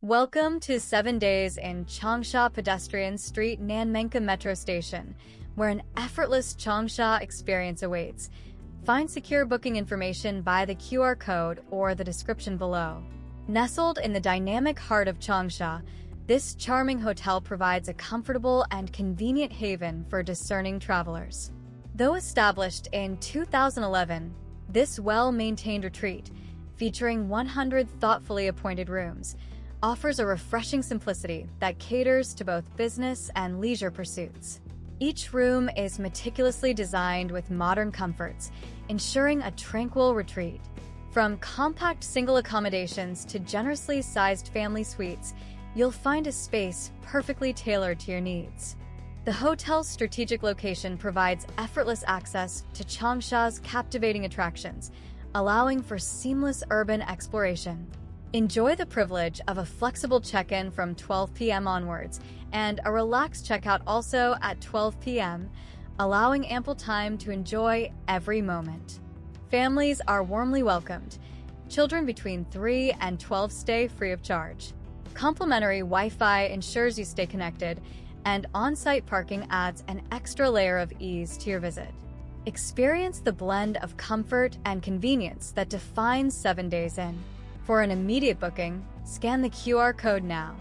Welcome to 7 days in Changsha Pedestrian Street Nanmenkou Metro Station, where an effortless Changsha experience awaits. Find secure booking information by the QR code or the description below. Nestled in the dynamic heart of Changsha, this charming hotel provides a comfortable and convenient haven for discerning travelers. Though established in 2011, this well-maintained retreat, featuring 100 thoughtfully appointed rooms, offers a refreshing simplicity that caters to both business and leisure pursuits. Each room is meticulously designed with modern comforts, ensuring a tranquil retreat. From compact single accommodations to generously sized family suites, you'll find a space perfectly tailored to your needs. The hotel's strategic location provides effortless access to Changsha's captivating attractions, allowing for seamless urban exploration. Enjoy the privilege of a flexible check-in from 12 p.m. onwards and a relaxed checkout also at 12 p.m., allowing ample time to enjoy every moment. Families are warmly welcomed. Children between 3 and 12 stay free of charge. Complimentary Wi-Fi ensures you stay connected, and on-site parking adds an extra layer of ease to your visit. Experience the blend of comfort and convenience that defines 7 days in. For an immediate booking, scan the QR code now.